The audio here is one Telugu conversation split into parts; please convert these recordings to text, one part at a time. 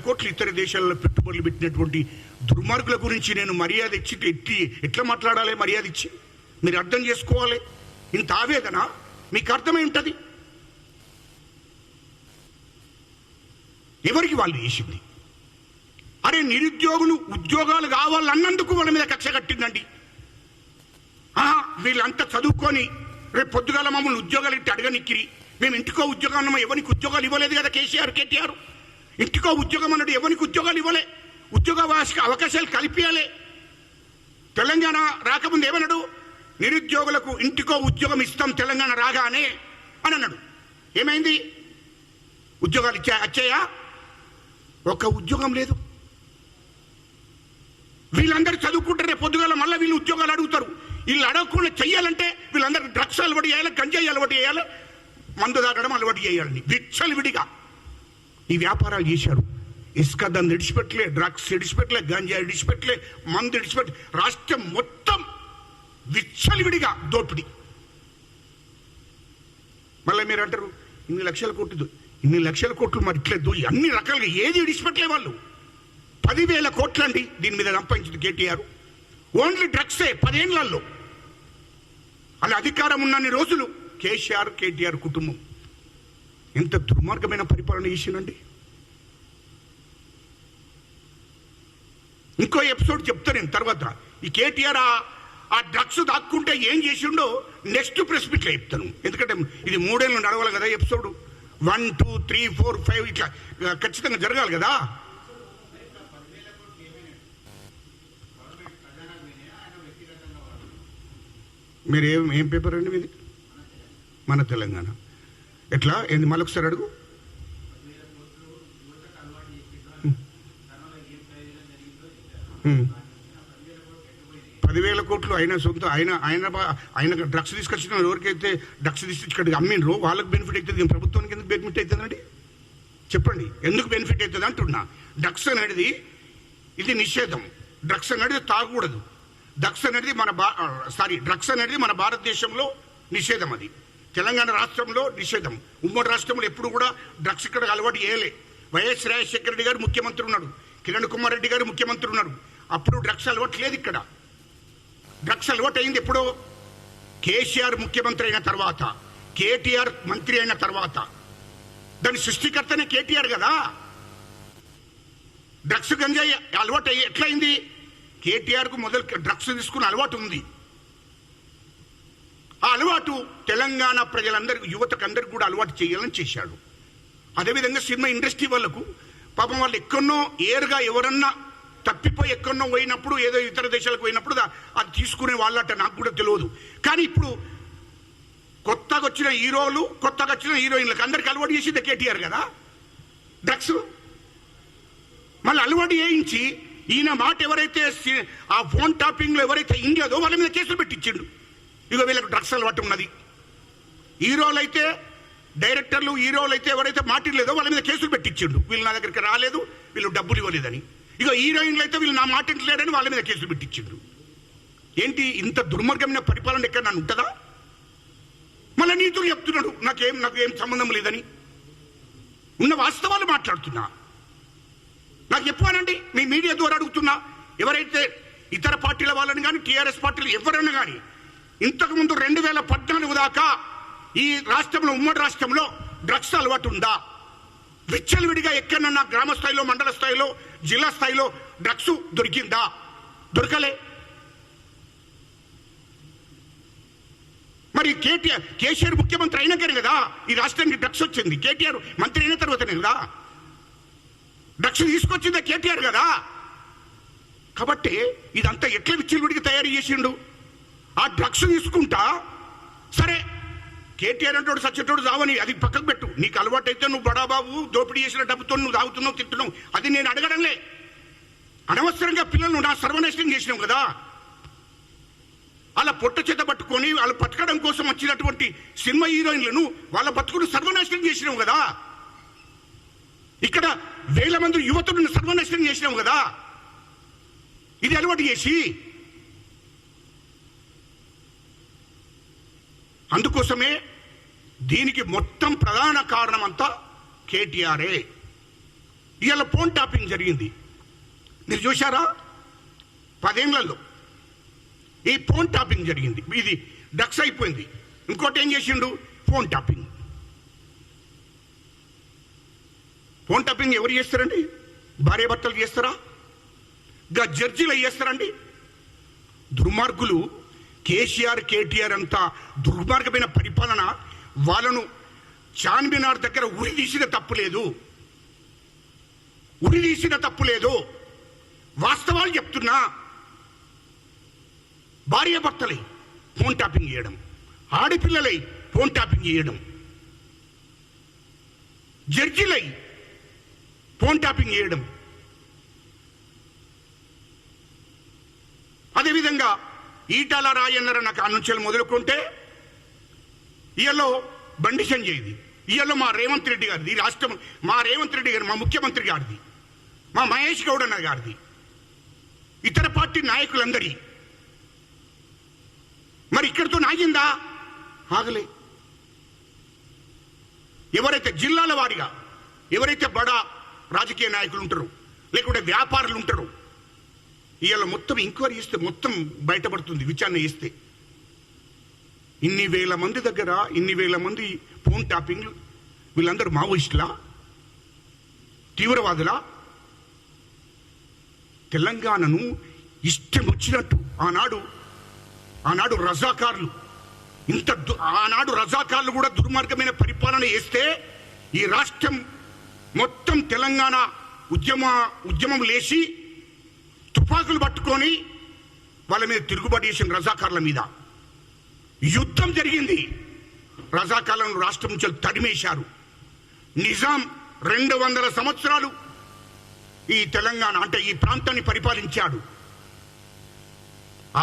కోట్లు ఇతర దేశాలలో పెట్టుబడులు పెట్టినటువంటి దుర్మార్గుల గురించి నేను మర్యాద ఇచ్చి ఎట్లా మాట్లాడాలి? మర్యాద ఇచ్చి మీరు అర్థం చేసుకోవాలి. ఇంత ఆవేదన మీకు అర్థమై ఉంటుంది. ఎవరికి వాళ్ళు చేసింది? అరే నిరుద్యోగులు ఉద్యోగాలు కావాలన్నందుకు వాళ్ళ మీద కక్ష కట్టిందండి. వీళ్ళంతా చదువుకొని రేపు పొద్దుగాల మమ్మల్ని ఉద్యోగాలు ఇట్టి అడగనిక్కిరి. మేము ఇంటికో ఉద్యోగం అన్నామో ఎవరికి ఉద్యోగాలు ఇవ్వలేదు కదా కేటీఆర్. ఇంటికో ఉద్యోగం అన్నట్టు ఎవరికి ఉద్యోగాలు ఇవ్వలే. ఉద్యోగ అవకాశాలు కల్పించాలి. తెలంగాణ రాకముందు ఏమన్నాడు? నిరుద్యోగులకు ఇంటికో ఉద్యోగం ఇస్తాం తెలంగాణ రాగానే అని అన్నాడు. ఏమైంది? ఉద్యోగాలు వచ్చాయా? ఒక్క ఉద్యోగం లేదు. వీళ్ళందరూ చదువుకుంటారే పొద్దుగాల మళ్ళీ వీళ్ళు ఉద్యోగాలు అడుగుతారు. వీళ్ళు అడగకుండా చెయ్యాలంటే వీళ్ళందరూ డ్రగ్స్ అలవాటు చేయాలి, గంజాయి అలవాటు చేయాలి, మందు తాగడం అలవాటు చేయాలని విచ్చలవిడిగా ఈ వ్యాపారాలు చేశారు. ఇసుక దాన్ని విడిచిపెట్టలే, డ్రగ్స్ విడిచిపెట్టలే, గంజాయి విడిచిపెట్టలే, మందు విడిచిపెట్టే రాష్ట్రం మొత్తం విచ్చలవిడిగా దోపిడి. మళ్ళీ మీరు అంటారు ఇన్ని లక్షల కోట్లు మరి ఇట్లేదు అన్ని రకాలుగా ఏది విడిచిపెట్టలే వాళ్ళు. 10,000 కోట్లండి దీని మీద సంపాదించింది కేటీఆర్. ఓన్లీ డ్రగ్సే 10 ఏళ్లలో. అలా అధికారం ఉన్నన్ని రోజులు కేటీఆర్ కుటుంబం ఎంత దుర్మార్గమైన పరిపాలన చేసిందండి. ఇంకో ఎపిసోడ్ చెప్తా నేను తర్వాత. ఈ కేటీఆర్ ఆ డ్రగ్స్ దాక్కుంటే ఏం చేసిండో నెక్స్ట్ ప్రెస్ మీట్లో చెప్తాను. ఎందుకంటే ఇది 3 ఏళ్ళు నడవాలి కదా ఎపిసోడ్. 1, 2, 3, 4, 5 ఇట్లా ఖచ్చితంగా జరగాలి కదా. మీరు ఏం పేపర్ అండి మీది? మన తెలంగాణ. ఎట్లా ఏంది మళ్ళొకసారి అడుగు. పదివేల కోట్లు ఆయన సొంత ఆయన డ్రగ్స్ తీసుకొచ్చిన ఎవరికైతే డ్రగ్స్ తీసుకొచ్చి అమ్మినరో వాళ్ళకి బెనిఫిట్ అవుతుంది. ప్రభుత్వానికి ఎందుకు బెనిఫిట్ అవుతుందండి? చెప్పండి ఎందుకు బెనిఫిట్ అవుతుంది అంటున్నా. డ్రగ్స్ అనేది ఇది నిషేధం. డ్రగ్స్ అనేది తాగకూడదు. డ్రగ్స్ అనేది మన భారతదేశంలో నిషేధం. అది తెలంగాణ రాష్ట్రంలో నిషేధం. ఉమ్మడి రాష్ట్రంలో ఎప్పుడు కూడా డ్రగ్స్ ఇక్కడ అలవాటు చేయలే. వైఎస్ రాజశేఖర రెడ్డి గారు ముఖ్యమంత్రి ఉన్నాడు, కిరణ్ కుమార్ రెడ్డి గారు ముఖ్యమంత్రి ఉన్నాడు. అప్పుడు డ్రగ్స్ అలవాటు లేదు. ఇక్కడ డ్రగ్స్ అలవాటు అయింది ఎప్పుడో కేసీఆర్ ముఖ్యమంత్రి అయిన తర్వాత, కేటీఆర్ మంత్రి అయిన తర్వాత. దాని సృష్టికర్తనే కేటీఆర్ కదా. డ్రగ్స్ గంజాయి అలవాటు ఎట్లయింది? కేటీఆర్కు మొదలు డ్రగ్స్ తీసుకున్న అలవాటు ఉంది. ఆ అలవాటు తెలంగాణ ప్రజలందరికీ, యువతకు అందరికీ కూడా అలవాటు చేయాలని చేశాడు. అదేవిధంగా సినిమా ఇండస్ట్రీ వాళ్ళకు పాపం వాళ్ళు ఎక్కడో ఏరుగా ఎవరన్నా తప్పిపోయి ఎక్కడో పోయినప్పుడు, ఏదో ఇతర దేశాలకు పోయినప్పుడు అది తీసుకునే వాళ్ళట నాకు కూడా తెలియదు. కానీ ఇప్పుడు కొత్తగా వచ్చిన హీరోలు, కొత్తగా వచ్చిన హీరోయిన్లకు అందరికి అలవాటు చేసింది కేటీఆర్ కదా డ్రగ్స్. మళ్ళీ అలవాటు చేయించి ఈయన మాట ఎవరైతే ఆ ఫోన్ టాపింగ్లో ఎవరైతే ఇంగేదో వాళ్ళ మీద కేసులు పెట్టించిండు. ఇక వీళ్ళకి డ్రగ్స్ అలవాటు ఉన్నది. హీరోలు అయితే, డైరెక్టర్లు, హీరోలు అయితే ఎవరైతే మాట్లాడలేదో వాళ్ళ మీద కేసులు పెట్టించిండు. వీళ్ళు నా దగ్గరికి రాలేదు, వీళ్ళు డబ్బులు ఇవ్వలేదని. ఇక హీరోయిన్లు అయితే వీళ్ళు నా మాట ఇంటలేడని వాళ్ళ మీద కేసులు పెట్టించిండ్రు. ఏంటి ఇంత దుర్మార్గమైన పరిపాలన ఎక్కడ నన్ను ఉంటుందా? మళ్ళీ నీతులు చెప్తున్నాడు నాకేం సంబంధం లేదని. ఉన్న వాస్తవాలు మాట్లాడుతున్నా. నాకు చెప్పానండి, మీ మీడియా ద్వారా అడుగుతున్నా. ఎవరైతే ఇతర పార్టీల వాళ్ళని కానీ, టీఆర్ఎస్ పార్టీలు ఎవరైనా కానీ ఇంతకుముందు 2014 దాకా ఈ రాష్ట్రంలో, ఉమ్మడి రాష్ట్రంలో డ్రగ్స్ అలవాటు ఉందా? విచ్చలవిడిగా ఎక్కడన్నా గ్రామ స్థాయిలో, మండల స్థాయిలో, జిల్లా స్థాయిలో డ్రగ్స్ దొరికిందా? దొరకలే. మరి కేసీఆర్ ముఖ్యమంత్రి అయినాకనే కదా ఈ రాష్ట్రానికి డ్రగ్స్ వచ్చింది. కేటీఆర్ మంత్రి అయిన తర్వాతనే కదా డ్రగ్స్ తీసుకొచ్చిందే కేటీఆర్ కదా. కాబట్టి ఇదంతా ఎట్లా విచ్చలవిడిగా తయారు చేసిండు? ఆ డ్రగ్స్ తీసుకుంటా సరే, కేటీఆర్ అంటాడు సచ్చేటోడు చావని, అది పక్కకు పెట్టు. నీకు అలవాటు అయితే నువ్వు బడాబాబు దోపిడీ చేసిన డబ్బుతో నువ్వు తాగుతున్నావు, తింటున్నావు, అది నేను అడగడంలే. అనవసరంగా పిల్లలను నా సర్వనాశనం చేసినావు కదా. వాళ్ళ పొట్ట చేత పట్టుకొని వాళ్ళు పట్టుకోవడం కోసం వచ్చినటువంటి సినిమా హీరోయిన్లను వాళ్ళ బతుకును సర్వనాశనం చేసినావు కదా. ఇక్కడ 1000 మంది యువతులను సర్వనాశనం చేసినావు కదా. ఇది అలవాటు చేసి, అందుకోసమే దీనికి మొత్తం ప్రధాన కారణం అంతా కేటీఆరే. ఇవాళ ఫోన్ ట్యాపింగ్ జరిగింది. మీరు చూశారా? 10 ఏళ్లలో ఈ ఫోన్ ట్యాపింగ్ జరిగింది. ఇది డ్రగ్స్ అయిపోయింది. ఇంకోటి ఏం చేసిండు? Phone tapping. ఫోన్ ట్యాపింగ్ ఎవరు చేస్తారండి? భార్యాభర్తలు చేస్తారా? జడ్జీలు చేస్తారండి? దుర్మార్గులు. కేసీఆర్ కేటీఆర్ అంతా దుర్మార్గమైన పరిపాలన. వాళ్ళను చార్మినార్ దగ్గర ఉరి తీసిన తప్పు లేదు. వాస్తవాలు చెప్తున్నా. భార్యాభర్తలై ఫోన్ ట్యాపింగ్ చేయడం, ఆడపిల్లలై ఫోన్ ట్యాపింగ్ చేయడం, జడ్జిలై ఫోన్ ట్యాపింగ్ చేయడం. అదేవిధంగా ఈటాల రాజేందర్ అన్న కానుంచెలు మొదలుకుంటే ఇయల్లో బండి సంజయ్ది, ఇయల్లో మా రేవంత్ రెడ్డి గారిది, ఈ రాష్ట్రం మా రేవంత్ రెడ్డి గారు, మా ముఖ్యమంత్రి గారిది, మా మహేష్ గౌడ్ అన్న గారిది, ఇతర పార్టీ నాయకులందరి. మరి ఇక్కడితో ఆగిందా? ఆగలే. ఎవరైతే జిల్లాల వారిగా ఎవరైతే బడా రాజకీయ నాయకులు ఉంటారో, లేకుంటే వ్యాపారులు ఉంటారో, ఇవాళ మొత్తం ఎంక్వైరీ చేస్తే మొత్తం బయటపడుతుంది. విచారణ చేస్తే ఇన్ని వేల మంది దగ్గర ఇన్ని వేల మంది ఫోన్ ట్యాపింగ్లు. వీళ్ళందరూ మావోయిస్టులా, తీవ్రవాదులా? తెలంగాణను ఇష్టం వచ్చినట్టు ఆనాడు రజాకారులు ఆనాడు రజాకారులు కూడా దుర్మార్గమైన పరిపాలన చేస్తే ఈ రాష్ట్రం మొత్తం తెలంగాణ ఉద్యమం లేచి తుపాకులు పట్టుకొని వాళ్ళ మీద తిరుగుబాటు చేసిన రజాకారుల మీద యుద్ధం జరిగింది. రజాకారులను రాష్ట్రం నుంచి తడిమేశారు. నిజాం 200 సంవత్సరాలు ఈ తెలంగాణ అంటే ఈ ప్రాంతాన్ని పరిపాలించాడు.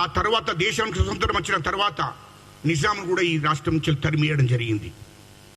ఆ తర్వాత దేశానికి స్వతంత్రం వచ్చిన తర్వాత నిజాం కూడా ఈ రాష్ట్రం నుంచి తరిమేయడం జరిగింది.